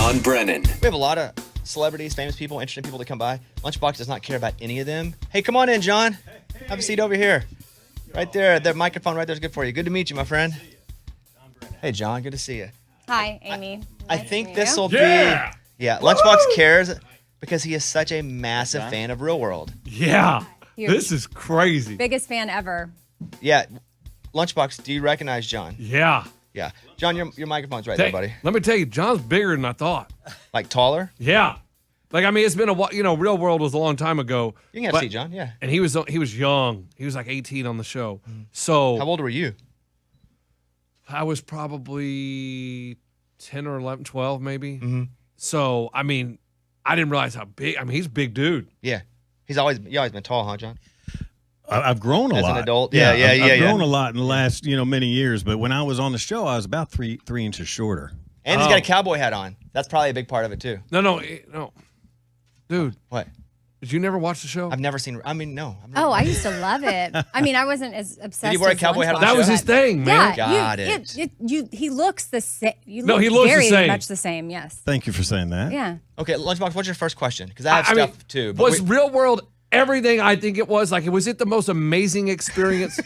on Brennan. We have a lot of celebrities, famous people, interesting people that come by. Lunchbox does not care about any of them. Hey, come on in, John. Have a seat over here. Right there. That microphone right there is good for you. Good to meet you, my friend. Hey, John. Good to see you. Hi, Amy. I Nice think to meet this you. will be... Yeah, Lunchbox cares because he is such a massive fan of Real World. Yeah. Huge. This is crazy. Biggest fan ever. Yeah. Lunchbox, do you recognize John? Yeah. Yeah. John, your microphone's right there, buddy. Let me tell you, John's bigger than I thought. Like taller? Yeah. Like, I mean, it's been a while. You know, Real World was a long time ago. You can have a seat, John. Yeah. And he was young. He was like 18 on the show. So How old were you? I was probably 10 or 11, 12 maybe. Mm-hmm. So, I mean, I didn't realize how big. I mean, he's a big dude. Yeah. You always been tall, huh, John? I've grown a lot. As an adult? I've grown a lot in the last, many years. But when I was on the show, I was about three inches shorter. And he's got a cowboy hat on. That's probably a big part of it, too. No. Dude. What? Did you never watch the show? I've never seen... I mean, no. Oh, I used to love it. I mean, I wasn't as obsessed. Did he wear a as cowboy hat on Lunchbox, the That was show? his thing, man. Yeah, Got it. He looks the same. You No, look he looks the very same. much the same. Yes. Thank you for saying that. Yeah. Okay, Lunchbox, what's your first question? Because I have I stuff, mean, too. But Was Real World everything I think it was? Like, was it the most amazing experience?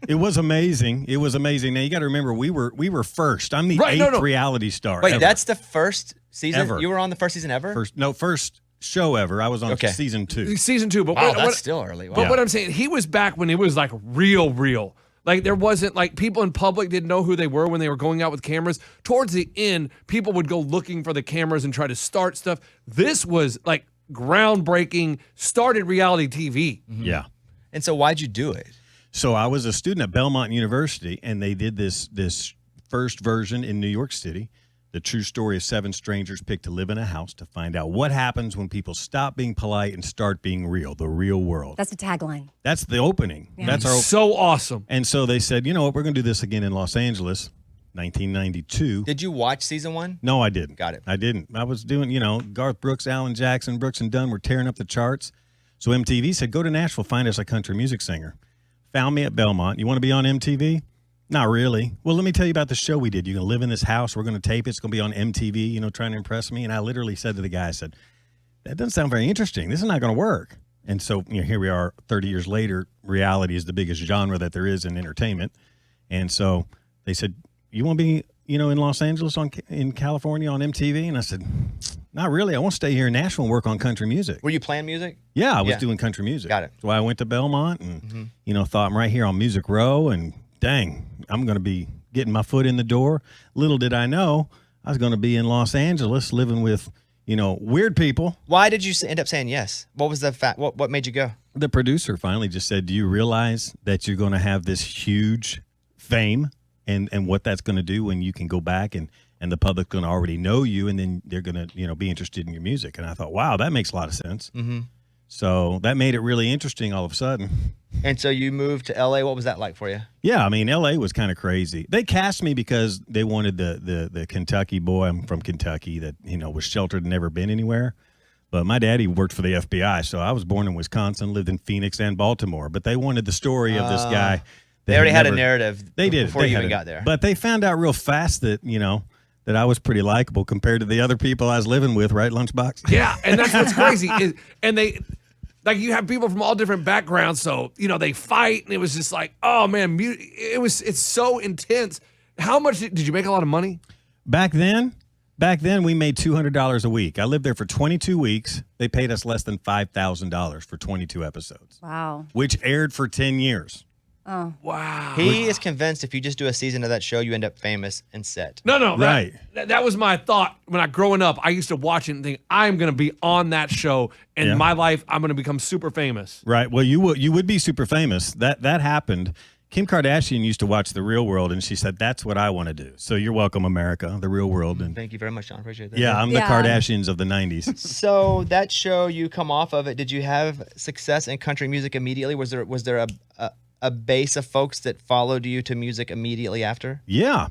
It was amazing. It was amazing. Now you got to remember, we were first. I'm the Right, eighth reality star. Wait, ever. that's the first season? Ever. You were on the first season ever? First show ever. I was on Okay. season 2. Season 2. But Wow, what, that's still early. Wow. But what I'm saying, he was back when it was like real. Like there wasn't like people in public didn't know who they were when they were going out with cameras. Towards the end, people would go looking for the cameras and try to start stuff. This was like groundbreaking, started reality TV. Yeah. And so why'd you do it? So I was a student at Belmont University, and they did this first version in New York City. The true story of 7 strangers picked to live in a house to find out what happens when people stop being polite and start being real, the real world. That's a tagline. That's the opening. Yeah. That's our. So awesome. And so they said, you know what, we're going to do this again in Los Angeles, 1992. Did you watch season 1? No, I didn't. Got it. I didn't. I was doing, Garth Brooks, Alan Jackson, Brooks and Dunn were tearing up the charts. So MTV said, go to Nashville, find us a country music singer. Found me at Belmont. You want to be on MTV? Not really. Well, let me tell you about the show we did. You're going to live in this house. We're going to tape it. It's going to be on MTV, trying to impress me. And I literally said to the guy, I said, that doesn't sound very interesting. This is not going to work. And so, here we are 30 years later. Reality is the biggest genre that there is in entertainment. And so they said, you want to be, in Los Angeles, in California on MTV? And I said, not really. I want to stay here in Nashville and work on country music. Were you playing music? Yeah, I was doing country music. Got it. So I went to Belmont and, thought I'm right here on Music Row. And dang, I'm going to be getting my foot in the door. Little did I know I was going to be in Los Angeles living with, weird people. Why did you end up saying yes? What was the fact? What made you go? The producer finally just said, do you realize that you're going to have this huge fame and what that's going to do when you can go back and the public's going to already know you and then they're going to, be interested in your music. And I thought, wow, that makes a lot of sense. Mm-hmm. So that made it really interesting all of a sudden. And so you moved to L.A. What was that like for you? Yeah, I mean, L.A. was kind of crazy. They cast me because they wanted the Kentucky boy. I'm from Kentucky that, was sheltered and never been anywhere. But my daddy worked for the FBI, so I was born in Wisconsin, lived in Phoenix and Baltimore. But they wanted the story of this guy. They already had a narrative before you even got there. But they found out real fast that, that I was pretty likable compared to the other people I was living with, right, Lunchbox? Yeah, and that's what's crazy. And they, like, you have people from all different backgrounds, so, they fight, and it was just like, oh, man, it's so intense. How much, did you make a lot of money? Back then, we made $200 a week. I lived there for 22 weeks. They paid us less than $5,000 for 22 episodes. Wow. Which aired for 10 years. Oh. Wow. He is convinced if you just do a season of that show, you end up famous and set. No. Right. That was my thought when growing up. I used to watch it and think, I'm going to be on that show, and in my life, I'm going to become super famous. Right. Well, you would be super famous. That happened. Kim Kardashian used to watch The Real World, and she said, that's what I want to do. So you're welcome, America, The Real World. And Thank you very much, John. Appreciate that. yeah, I'm the Kardashians of the 90s. So that show, you come off of it. Did you have success in country music immediately? Was there a base of folks that followed you to music immediately after? Yeah.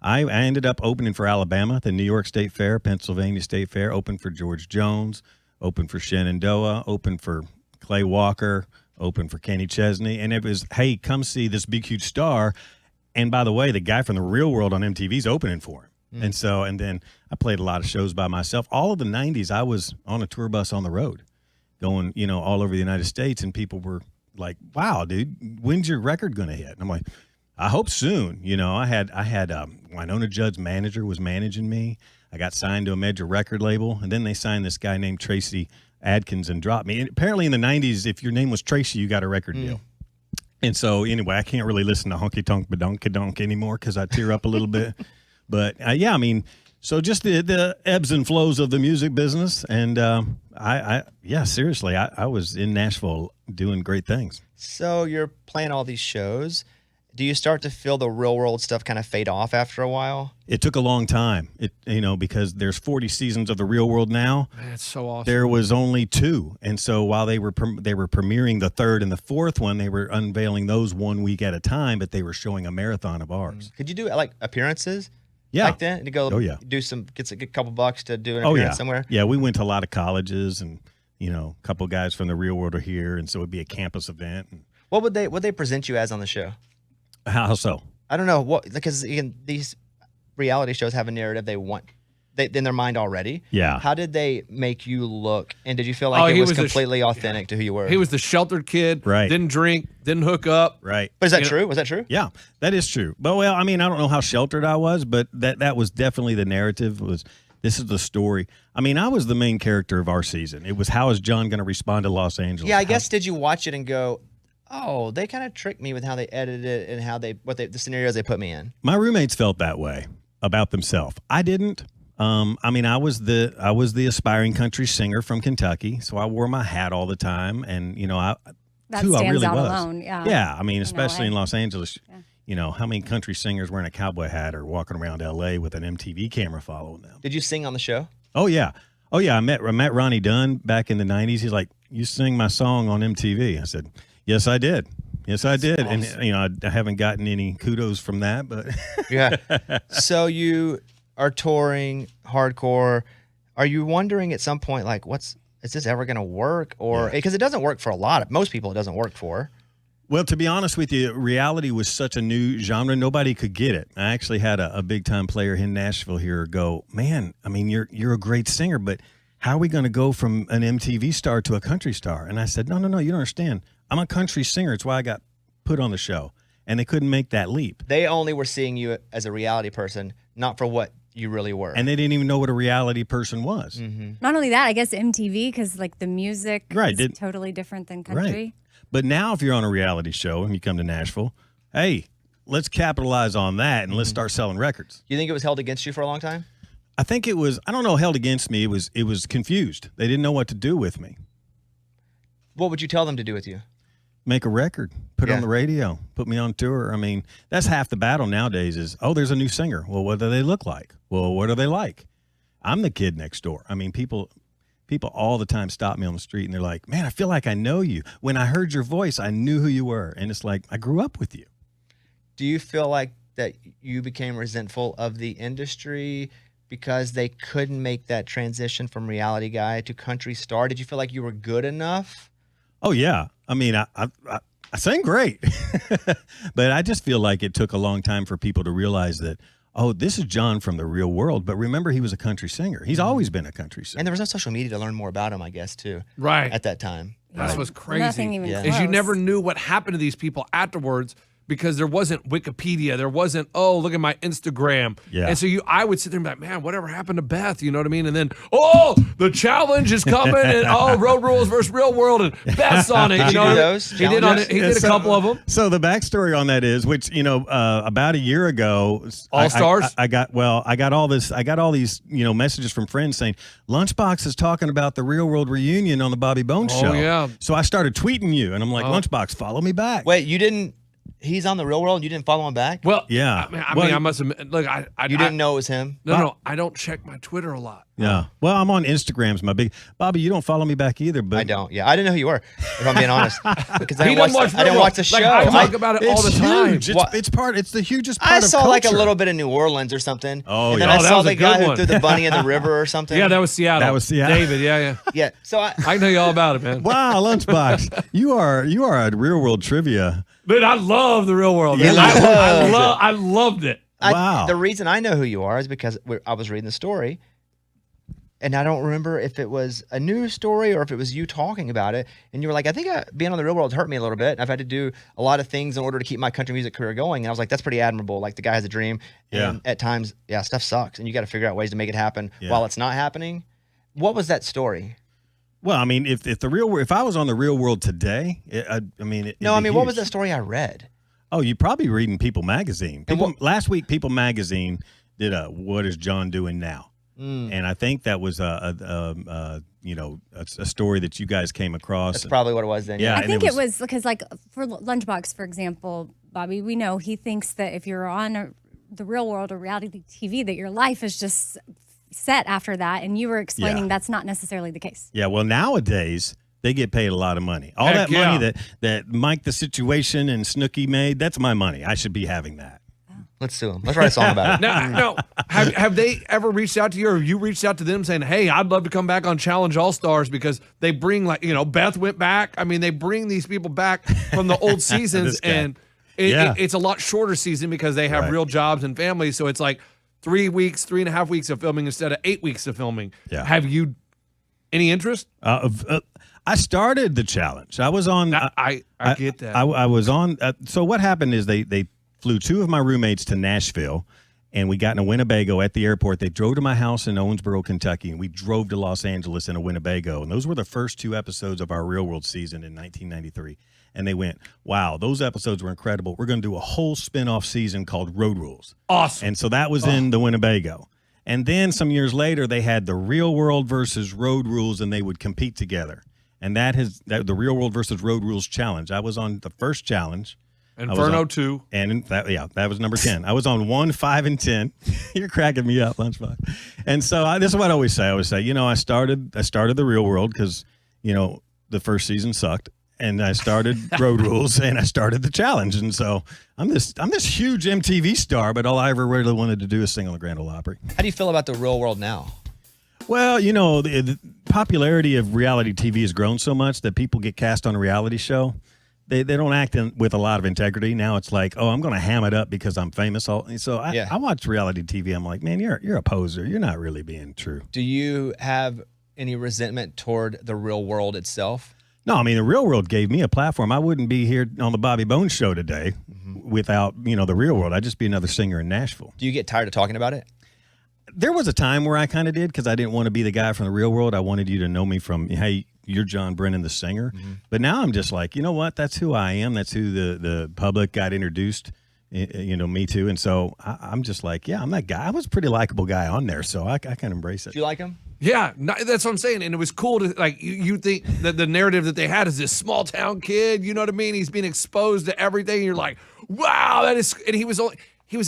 I ended up opening for Alabama, the New York State Fair, Pennsylvania State Fair, opened for George Jones, opened for Shenandoah, opened for Clay Walker, opened for Kenny Chesney. And it was, hey, come see this big, huge star. And by the way, the guy from The Real World on MTV's opening for him. And so, and then I played a lot of shows by myself. All of the 90s, I was on a tour bus on the road going, all over the United States. And people were like, wow, dude, when's your record going to hit? And I'm like, I hope soon. I had Winona Judd's manager was managing me. I got signed to a major record label. And then they signed this guy named Tracy Adkins and dropped me. And apparently in the 90s, if your name was Tracy, you got a record deal. And so anyway, I can't really listen to Honky Tonk Badonka Donk anymore because I tear up a little bit. But so just the ebbs and flows of the music business. And seriously, I was in Nashville doing great things. So you're playing all these shows. Do you start to feel the real world stuff kind of fade off after a while? It took a long time, because there's 40 seasons of The Real World now. Man, it's so awesome. There was only 2. And so while they were premiering the 3rd and the 4th one, they were unveiling those 1 week at a time, but they were showing a marathon of ours. Could you do like appearances? Yeah. Back then? To go get a couple bucks to do an appearance somewhere? Yeah, we went to a lot of colleges and, a couple guys from The Real World are here. And so it'd be a campus event. And What would they present you as on the show? how so? I don't know because these reality shows have a narrative they want in their mind already. Yeah. How did they make you look? And did you feel like it was completely authentic to who you were? He was the sheltered kid. Right. Didn't drink. Didn't hook up. Right. But is that true? Was that true? Yeah, that is true. But I don't know how sheltered I was, but that was definitely the narrative. This is the story. I was the main character of our season. It was how is John going to respond to Los Angeles? Yeah, I guess did you watch it and go, oh, they kind of tricked me with how they edited it and how the scenarios they put me in. My roommates felt that way about themselves. I didn't. I was the aspiring country singer from Kentucky, so I wore my hat all the time, and That who I stands really out was. alone. Yeah. Yeah, especially in Los Angeles. How many country singers wearing a cowboy hat or walking around L.A. with an MTV camera following them? Did you sing on the show? Oh yeah. I met Ronnie Dunn back in the 90s. He's like, you sang my song on MTV. I said, yes, I did. Yes, I did. Awesome. And, I haven't gotten any kudos from that, but. Yeah. So you are touring hardcore. Are you wondering at some point, like, is this ever going to work? Or, because it doesn't work for most people, it doesn't work for. Well, to be honest with you, reality was such a new genre. Nobody could get it. I actually had a big-time player in Nashville here go, man, you're a great singer, but how are we going to go from an MTV star to a country star? And I said, no, you don't understand. I'm a country singer. It's why I got put on the show. And they couldn't make that leap. They only were seeing you as a reality person, not for what you really were. And they didn't even know what a reality person was. Mm-hmm. Not only that, I guess MTV, because like the music is totally different than country. Right. But now if you're on a reality show and you come to Nashville, hey, let's capitalize on that and let's start selling records. You think it was held against you for a long time? I think it was, I don't know, held against me. It was confused. They didn't know what to do with me. What would you tell them to do with you? Make a record, put it on the radio, put me on tour. That's half the battle nowadays is, there's a new singer. Well, what do they look like? Well, what are they like? I'm the kid next door. People all the time stop me on the street and they're like, man, I feel like I know you. When I heard your voice, I knew who you were. And it's like, I grew up with you. Do you feel like that you became resentful of the industry because they couldn't make that transition from reality guy to country star? Did you feel like you were good enough? Oh, yeah. I sang great. But I just feel like it took a long time for people to realize that, this is John from The Real World. But remember, he was a country singer. He's always been a country singer. And there was no social media to learn more about him, I guess, too. Right. At that time. That's what's crazy. Nothing even close. Is you never knew what happened to these people afterwards because there wasn't Wikipedia. There wasn't, look at my Instagram. Yeah. And so I would sit there and be like, man, whatever happened to Beth? You know what I mean? And then, the challenge is coming and Road Rules versus Real World and Beth's on it. Did you do those? He did on it. He did a couple of them. So the backstory on that is, which, about a year ago, All Stars. I got all these, messages from friends saying, Lunchbox is talking about the Real World reunion on the Bobby Bones show. Oh, yeah. So I started tweeting you and I'm like, Lunchbox, follow me back. Wait, you didn't? He's on The Real World and you didn't follow him back? Well, yeah. I must admit, look, you didn't know it was him? No, I don't check my Twitter a lot. Yeah. Well, I'm on Instagram's my big Bobby. You don't follow me back either, but I don't. Yeah, I didn't know who you were. If I'm being honest, because I He didn't doesn't I didn't watch the show. Like, I talk about it all the time. Huge. It's the hugest part I of saw culture. like a little bit of New Orleans or something. Oh, and then yeah. I Oh, that saw was a the guy good who one. threw the bunny in the river or something. Yeah, that was Seattle. That was Seattle. David, yeah. Yeah. So I can tell you all about it, man. Wow, Lunchbox, you are a Real World trivia. Dude, I love The Real World. You Man. loved it. I loved it. Wow. The reason I know who you are is because I was reading the story, and I don't remember if it was a news story or if it was you talking about it. And you were like, I think being on the Real World hurt me a little bit. I've had to do a lot of things in order to keep my country music career going. And I was like, that's pretty admirable. Like, the guy has a dream. Yeah. And at times, stuff sucks. And you got to figure out ways to make it happen while it's not happening. What was that story? Well, I mean, if I was on the Real World today, what was that story I read? Oh, you're probably reading People Magazine. Last week, People Magazine did a "What is John doing now?" And I think that was a story that you guys came across. That's probably what it was then. Yeah, I think it was because, like, for Lunchbox, for example, Bobby, we know he thinks that if you're on the Real World or reality TV, that your life is just set after that, and you were explaining that's not necessarily the case. Yeah, well, nowadays they get paid a lot of money. All that money that Mike the Situation and Snooki made, that's my money. I should be having that. Let's sue them. Let's write a song about it. No. Have they ever reached out to you, or you reached out to them saying, hey, I'd love to come back on Challenge All-Stars, because they bring, like, Beth went back. I mean, they bring these people back from the old seasons, and it's a lot shorter season because they have real jobs and families. So it's like 3.5 weeks of filming instead of 8 weeks of filming. Yeah. Have you any interest? I started the challenge. I was on. I get that. I was on. So what happened is they flew two of my roommates to Nashville, and we got in a Winnebago at the airport. They drove to my house in Owensboro, Kentucky, and we drove to Los Angeles in a Winnebago. And those were the first two episodes of our Real World season in 1993. And they went, wow, those episodes were incredible. We're going to do a whole spin-off season called Road Rules. Awesome. And so that was in the Winnebago. And then some years later, they had the Real World versus Road Rules, and they would compete together. And the Real World versus Road Rules challenge. I was on the first challenge. Inferno 2. And that was number 10. I was on 1, 5, and 10. You're cracking me up, Lunchbox. And so this is what I always say. I started the Real World because, the first season sucked. And I started Road Rules, and I started the challenge. And so I'm this huge MTV star, but all I ever really wanted to do is sing on the Grand Ole Opry. How do you feel about the Real World now? Well, the popularity of reality TV has grown so much that people get cast on a reality show. They don't act with a lot of integrity. Now it's like, oh, I'm going to ham it up because I'm famous. So I watch reality TV. I'm like, man, you're a poser. You're not really being true. Do you have any resentment toward the Real World itself? No, I mean, the Real World gave me a platform. I wouldn't be here on the Bobby Bones show today without, the Real World. I'd just be another singer in Nashville. Do you get tired of talking about it? There was a time where I kind of did because I didn't want to be the guy from the Real World. I wanted you to know me from, hey, you're John Brennan, the singer. Mm-hmm. But now I'm just like, you know what? That's who I am. That's who the public got introduced, me to. And so I'm just like, yeah, I'm that guy. I was a pretty likable guy on there, so I can embrace it. Do you like him? Yeah, that's what I'm saying. And it was cool to, like, you think that the narrative that they had is this small town kid, you know what I mean? He's being exposed to everything. And you're like, wow, that is, and he was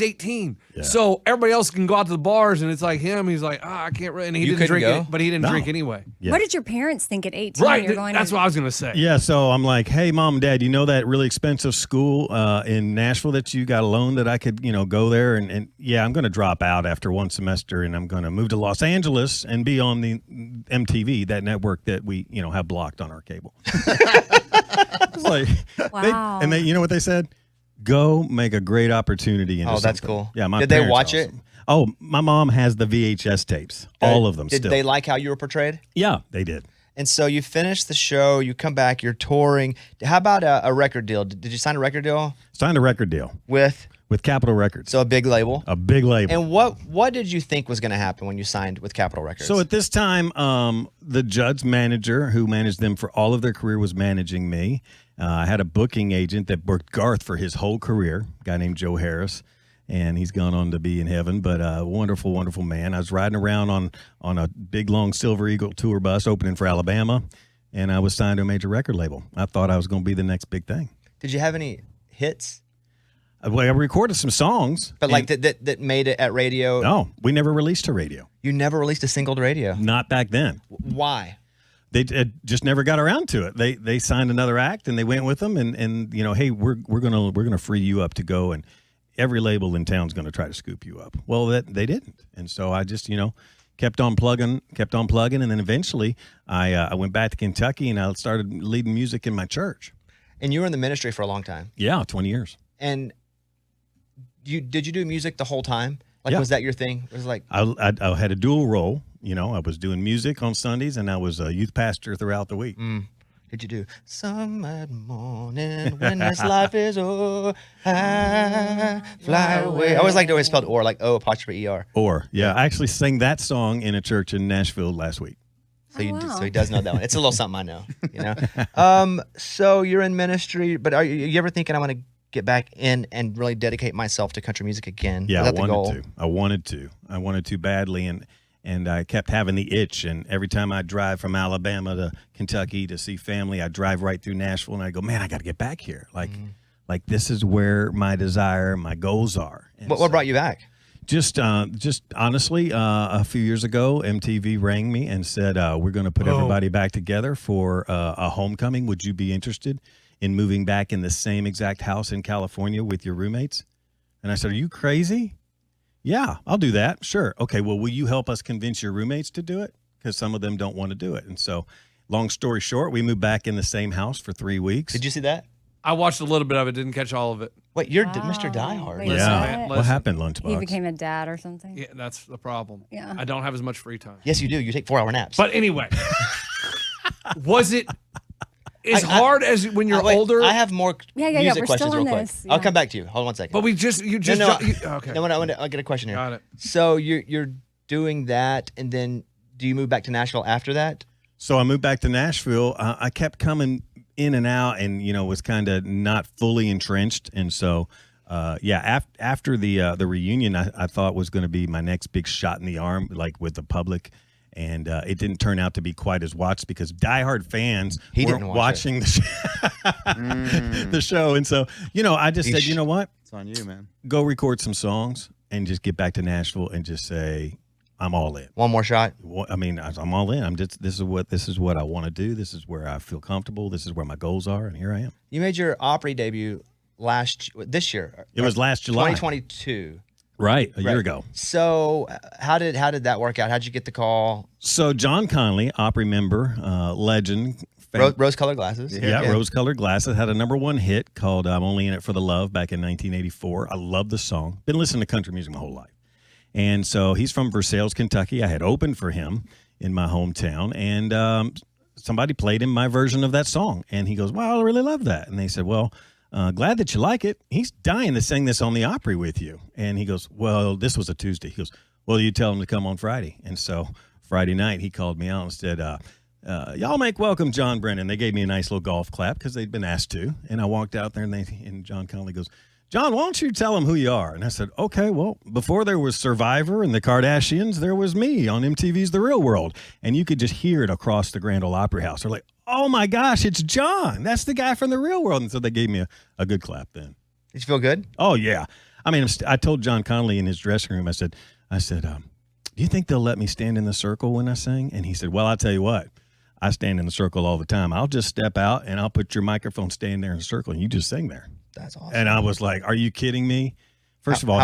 18. Yeah. So everybody else can go out to the bars, and it's like him. He's like, I can't really. And he didn't drink it, but he didn't drink anyway. Yeah. What did your parents think at 18? Right. That's what I was going to say. Yeah. So I'm like, hey, Mom and Dad, you know that really expensive school in Nashville that you got a loan that I could, go there? And yeah, I'm going to drop out after one semester, and I'm going to move to Los Angeles and be on the MTV, that network that we, have blocked on our cable. It's like, wow. They, you know what they said? Go make a great opportunity. Into that's something. cool. Yeah, Did they watch it? Oh, my mom has the VHS tapes, all of them. Did they like how you were portrayed? Yeah, they did. And so you finish the show, you come back, you're touring. How about a record deal? Did you sign a record deal? Signed a record deal with Capitol Records. So a big label. A big label. And what did you think was going to happen when you signed with Capitol Records? So at this time, the Judd's manager, who managed them for all of their career, was managing me. I had a booking agent that booked Garth for his whole career, a guy named Joe Harris, and he's gone on to be in heaven, but a wonderful, wonderful man. I was riding around on a big, long Silver Eagle tour bus opening for Alabama, and I was signed to a major record label. I thought I was going to be the next big thing. Did you have any hits? Well, I recorded some songs. But like that made it at radio? No, we never released to radio. You never released a single to radio? Not back then. Why? They just never got around to it. They signed another act and they went with them and hey, we're gonna free you up to go, and every label in town's gonna try to scoop you up. Well, they didn't, and so I just kept on plugging, and then eventually I went back to Kentucky and I started leading music in my church. And you were in the ministry for a long time. Yeah, 20 years. And did you do music the whole time? Like, Yeah. was that your thing? It was like, I had a dual role. You know, I was doing music on Sundays, and I was a youth pastor throughout the week. did you do some mad morning when this life is over, I fly away? I always liked the way it spelled or, like O''ER. I actually sang that song in a church in Nashville last week. So wow. so he does know that one. It's a little something I know, you know. So you're in ministry, but are you ever thinking I want to get back in and really dedicate myself to country music again? Yeah, Was I that the goal? wanted to. I wanted to badly, and I kept having the itch. And every time I drive from Alabama to Kentucky to see family, I drive right through Nashville, and I go, man, I got to get back here. Like this is where my desire, my goals are. And What brought you back? Just honestly, a few years ago, MTV rang me and said, we're going to put everybody back together for a homecoming. Would you be interested in moving back in the same exact house in California with your roommates? And I said, are you crazy? Yeah, I'll do that. Sure. Okay, well, will you help us convince your roommates to do it? Because some of them don't want to do it. And so, long story short, we moved back in the same house for 3 weeks. Did you see that? I watched a little bit of it, didn't catch all of it. Wait, you're Wow. Mr. Diehard. Wait, Listen, Yeah. man, what? What listen. happened, Lunchbox? He became a dad or something. Yeah, that's the problem. Yeah. I don't have as much free time. Yes, you do. You take 4-hour naps. But anyway, was it as hard as when you're Wait, older? I have more Yeah, music we're questions still real on quick. this. I'll Yeah. come back to you. Hold on 1 second. but you just No, okay. No, I'll get a question here. Got it. So you're doing that, and then do you move back to Nashville after that? So I moved back to Nashville. I kept coming in and out, and was kind of not fully entrenched. And so, after the reunion, I thought was going to be my next big shot in the arm, like with the public. And it didn't turn out to be quite as watched because diehard fans weren't didn't watch watching the show. And so, I just said, you know what? It's on you, man. Go record some songs and just get back to Nashville and just say, I'm all in. One more shot. I mean, I'm all in. This is what I want to do. This is where I feel comfortable. This is where my goals are, and here I am. You made your Opry debut this year. It was last July, 2022. right? A year ago. So how did that work out? How'd you get the call? So John Conley, Opry member, legend, Rose-colored glasses. rose-colored glasses, had a #1 hit called "I'm Only in It for the Love" back in 1984. I love the song. Been listening to country music my whole life. And so he's from Versailles, Kentucky. I had opened for him in my hometown, and somebody played him my version of that song. And he goes, wow, I really love that. And they said, well, glad that you like it. He's dying to sing this on the Opry with you. And he goes, well, this was a Tuesday. He goes, well, you tell him to come on Friday. And so Friday night, he called me out and said, y'all make welcome John Brennan. They gave me a nice little golf clap because they'd been asked to. And I walked out there, and John Conley goes, John, why don't you tell them who you are? And I said, okay, well, before there was Survivor and the Kardashians, there was me on MTV's The Real World. And you could just hear it across the Grand Ole Opry House. They're like, oh my gosh, it's John. That's the guy from The Real World. And so they gave me a good clap then. Did you feel good? Oh, yeah. I mean, I told John Conley in his dressing room, I said, do you think they'll let me stand in the circle when I sing? And he said, well, I'll tell you what. I stand in the circle all the time. I'll just step out and I'll put your microphone, stand there in a circle, and you just sing there. That's awesome. And I was like, are you kidding me? First of all,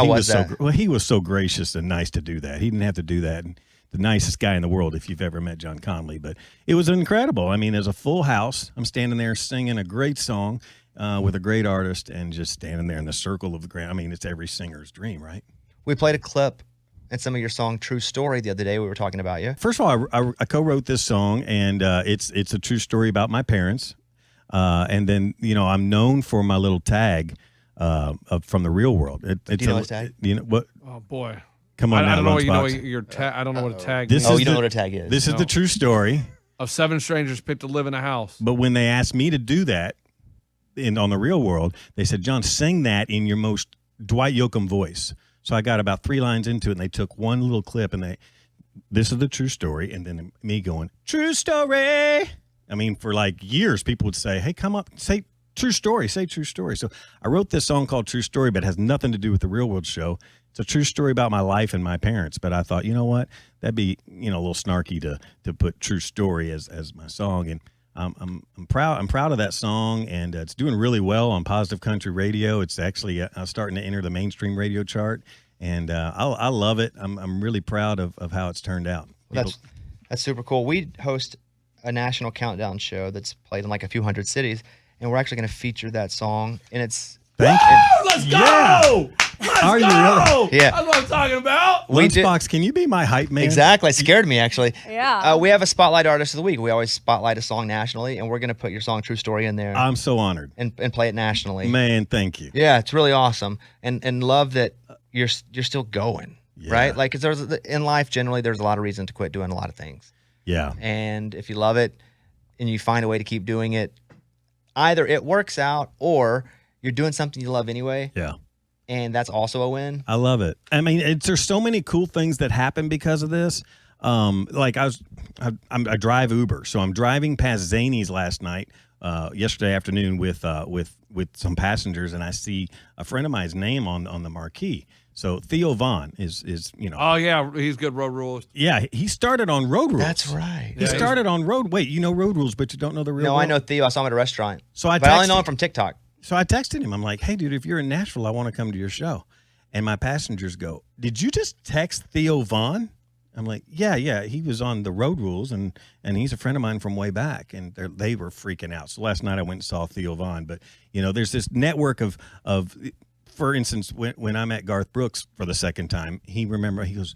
he was so gracious and nice to do that. He didn't have to do that. And the nicest guy in the world if you've ever met John Conley. But it was incredible. I mean, there's a full house. I'm standing there singing a great song with a great artist and just standing there in the circle of the ground. I mean, it's every singer's dream, right? We played a clip and some of your song "True Story" the other day. We were talking about you. First of all, I co-wrote this song, and it's a true story about my parents. And then, I'm known for my little tag from The Real World. Do you know his tag? You know what? Oh boy. Come on, I don't know what Lunchbox. your tag. I don't know what a tag This means. is You don't know the- what a tag is. This is the true story. Of 7 strangers picked to live in a house. But when they asked me to do that on The Real World, they said, John, sing that in your most Dwight Yoakam voice. So I got about 3 lines into it, and they took one little clip, and this is the true story, and then me going, true story. I mean, for like years, people would say, hey, come up, say true story, say true story. So I wrote this song called True Story, but it has nothing to do with The Real World show. It's a true story about my life and my parents. But I thought, you know what? That'd be, a little snarky to put True Story as my song. And I'm proud of that song, and it's doing really well on Positive Country Radio. It's actually starting to enter the mainstream radio chart, and I love it. I'm really proud of how it's turned out. That's super cool. We host a national countdown show that's played in like a few hundred cities, and we're actually going to feature that song. And it's Thank you. Let's go! Are you really? Yeah. That's what I'm talking about. We did- Lunchbox, can you be my hype man? Exactly. It scared me, actually. Yeah. We have a Spotlight Artist of the Week. We always spotlight a song nationally, and we're going to put your song True Story in there I'm so honored. and play it nationally. Man, thank you. Yeah, it's really awesome. And love that you're still going, right? Like, 'cause in life, generally, there's a lot of reason to quit doing a lot of things. Yeah. And if you love it and you find a way to keep doing it, either it works out or you're doing something you love anyway. Yeah. And that's also a win. I love it. I mean, there's so many cool things that happen because of this. Like I drive Uber, so I'm driving past Zany's last night, yesterday afternoon with some passengers, and I see a friend of mine's name on the marquee. So Theo Vaughn is Oh yeah, he's good road rules. yeah, he started on Road Rules. That's right. He started on Road. Wait, you know Road Rules, but you don't know the real. No, world? I know Theo. I saw him at a restaurant. So I but I only texted- know him from TikTok. So I texted him. I'm like, hey, dude, if you're in Nashville, I want to come to your show. And my passengers go, did you just text Theo Vaughn? I'm like, yeah. He was on the Road Rules, and he's a friend of mine from way back. And they were freaking out. So last night I went and saw Theo Vaughn. But, there's this network of for instance, when I met Garth Brooks for the second time, he goes,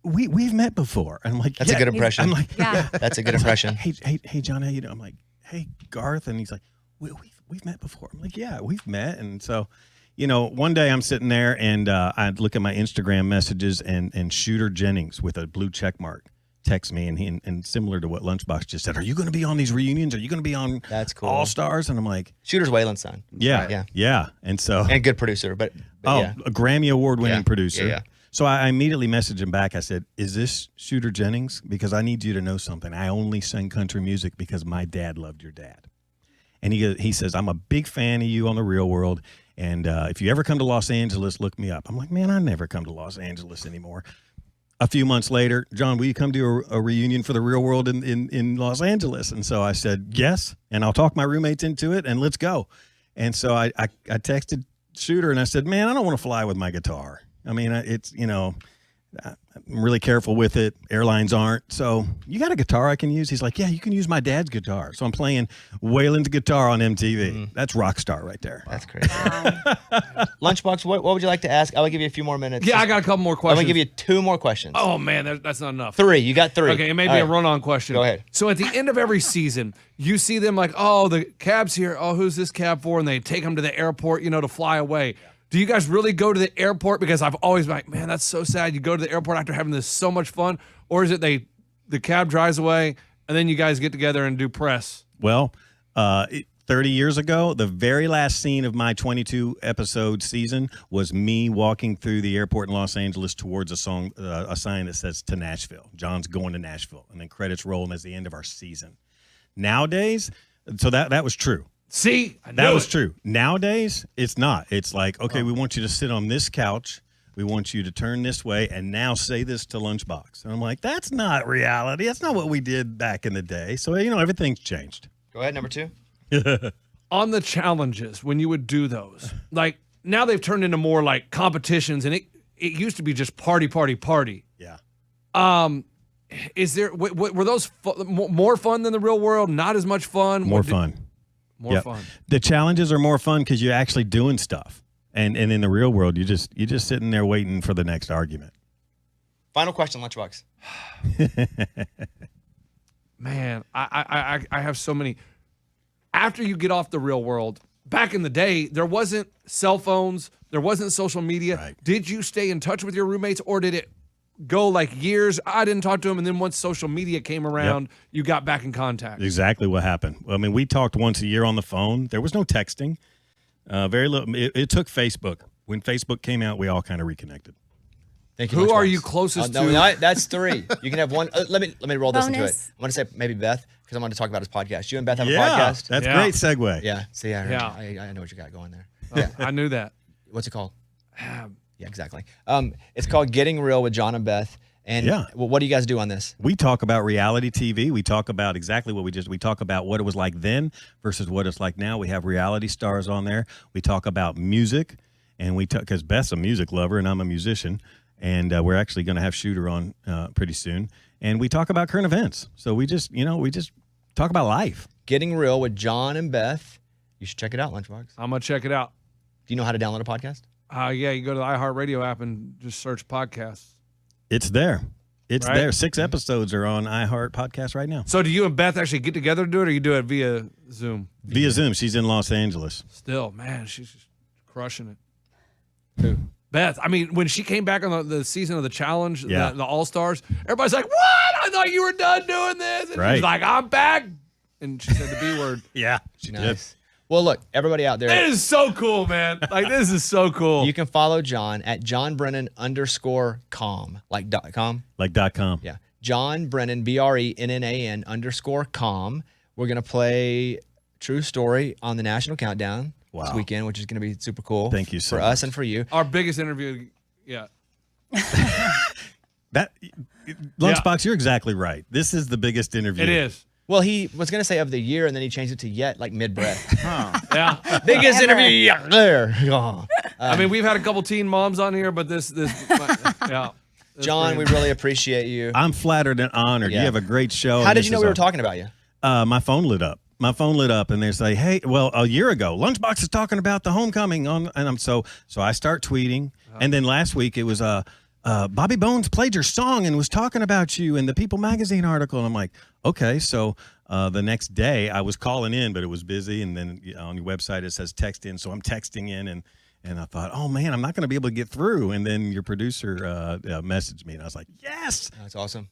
we've met before. And I'm like, That's a good impression. I'm like, Yeah. That's a good impression. Hey, John, how you doing? I'm like, hey, Garth. And he's like, we've met before. I'm like, yeah, we've met. And so, one day I'm sitting there and I look at my Instagram messages and Shooter Jennings with a blue check mark texts me and similar to what Lunchbox just said, are you going to be on these reunions? Are you going to be on That's cool. All Stars? And I'm like, Shooter's Waylon's son. yeah. And so, And good producer, but yeah. a Grammy Award winning Yeah. producer. Yeah. So I immediately messaged him back. I said, is this Shooter Jennings? Because I need you to know something. I only sing country music because my dad loved your dad. And he says, I'm a big fan of you on The Real World. And if you ever come to Los Angeles, look me up. I'm like, man, I never come to Los Angeles anymore. A few months later, John, will you come to a reunion for The Real World in Los Angeles? And so I said, yes. And I'll talk my roommates into it and let's go. And so I texted Shooter and I said, man, I don't want to fly with my guitar. I mean, it's, I'm really careful with it. Airlines aren't. So you got a guitar I can use? He's like, yeah, you can use my dad's guitar. So I'm playing Waylon's guitar on MTV. That's rock star right there. That's crazy. Lunchbox, what would you like to ask? I will give you a few more minutes. Yeah, I got a couple more I'm questions. going to give you 2 more questions. Oh man, that's not enough. 3. You got 3. Okay, it may be All a right. run-on question. Go ahead. So at the end of every season, you see them like, oh, the cab's here. Oh, who's this cab for? And they take them to the airport, to fly away. Do you guys really go to the airport? Because I've always been like, man, that's so sad. You go to the airport after having this so much fun. Or is it the cab drives away and then you guys get together and do press? Well, 30 years ago, the very last scene of my 22-episode season was me walking through the airport in Los Angeles towards a sign that says to Nashville. John's going to Nashville. And then credits roll, and that's the end of our season. Nowadays, so that was true. See? That was true. Nowadays, it's not. It's like, okay, we want you to sit on this couch. We want you to turn this way and now say this to Lunchbox. And I'm like, that's not reality. That's not what we did back in the day. So, everything's changed. Go ahead, number 2. On the challenges, when you would do those, like now they've turned into more like competitions, and it used to be just party. Yeah. Is there were those more fun than The Real World? Not as much fun. More fun. More fun. The challenges are more fun because you're actually doing stuff. And in the real world, you're just sitting there waiting for the next argument. Final question, Lunchbox. Man, I have so many. After you get off The Real World, back in the day, there wasn't cell phones, there wasn't social media. Right. Did you stay in touch with your roommates, or did it go like years? I didn't talk to them, and then once social media came around, you got back in contact. Exactly what happened. I mean, we talked once a year on the phone. There was no texting. Very little. It took Facebook. When Facebook came out, we all kind of reconnected. Thank you. Who Lunchbox. are you closest to? No, that's 3. You can have one. Let me roll this into it. Bonus. I'm going to say maybe Beth, because I'm going to talk about his podcast. You and Beth have a Yeah, podcast? that's Yeah. great segue. Yeah. See, I heard Yeah. you. I know what you got going there. Oh, I knew that. What's it called? Yeah, exactly. It's called Getting Real with John and Beth. And Yeah. what do you guys do on this? We talk about reality TV. We talk about exactly what we talk about what it was like then versus what it's like now. We have reality stars on there. We talk about music, and because Beth's a music lover and I'm a musician, and we're actually going to have Shooter on pretty soon. And we talk about current events. So we just talk about life. Getting Real with John and Beth. You should check it out, Lunchbox. I'm gonna check it out. Do you know how to download a podcast? Yeah, you go to the iHeartRadio app and just search podcasts. It's there. It's Right? there. 6 episodes are on iHeart Podcast right now. So do you and Beth actually get together to do it, or you do it via Zoom? Via Zoom. She's in Los Angeles. Still, man, she's just crushing it. Who? Beth. I mean, when she came back on the season of the challenge, Yeah. the All-Stars, everybody's like, what? I thought you were done doing this. And Right. she's like, I'm back. And she said the B word. Yeah. She did. Nice. Well, look, everybody out there. It is so cool, man. Like, this is so cool. You can follow John at JohnBrennan_com, like .com. Like .com. Yeah. John Brennan, BRENNAN _com. We're going to play True Story on the National Countdown this Wow. weekend, which is going to be super cool. Thank you so for much. us and for you. Our biggest interview, yeah. That Lunchbox, you're exactly right. This is the biggest interview. It is. Well, he was going to say of the year, and then he changed it to yet, like mid-breath. Yeah. Biggest Ever. interview yet. There. I mean, we've had a couple teen moms on here, but this, yeah. John, we really appreciate you. I'm flattered and honored. Yeah. You have a great show. How and did this you know is we were a- talking about you? My phone lit up. And they say, "Hey, well, a year ago, Lunchbox is talking about the homecoming on," and I'm so I start tweeting, and then last week it was Bobby Bones played your song and was talking about you in the People magazine article, and I'm like, okay, so the next day I was calling in, but it was busy, and then on your website it says text in, so I'm texting in, and I thought, oh man, I'm not going to be able to get through, and then your producer messaged me, and I was like, yes. That's awesome.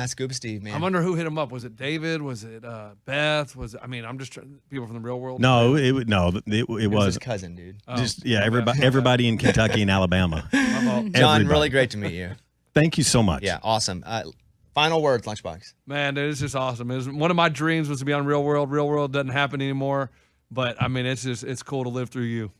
Scuba Steve, man. I wonder who hit him up. Was it David? Was it Beth? I'm just trying, people from the real world. No, it It was was his cousin, dude. just everybody in Kentucky and Alabama. John, Everybody. really great to meet you. Thank you so much. Yeah, awesome. Final words, Lunchbox. Man, dude, it's just awesome. It was, one of my dreams was to be on Real World. Real World doesn't happen anymore, but I mean, it's cool to live through you.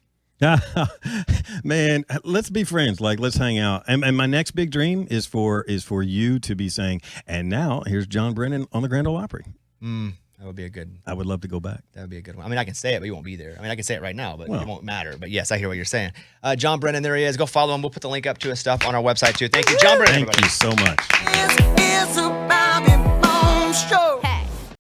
Man, let's be friends. Like, let's hang out. And my next big dream is for you to be saying, and now here's John Brennan on the Grand Ole Opry. That would be a good. I would love to go back. That would be a good one. I mean, I can say it, but you won't be there. I mean, I can say it right now, but it won't matter. But yes, I hear what you're saying. John Brennan, there he is. Go follow him. We'll put the link up to his stuff on our website too. Thank you, John Brennan. Thank you so much. It's about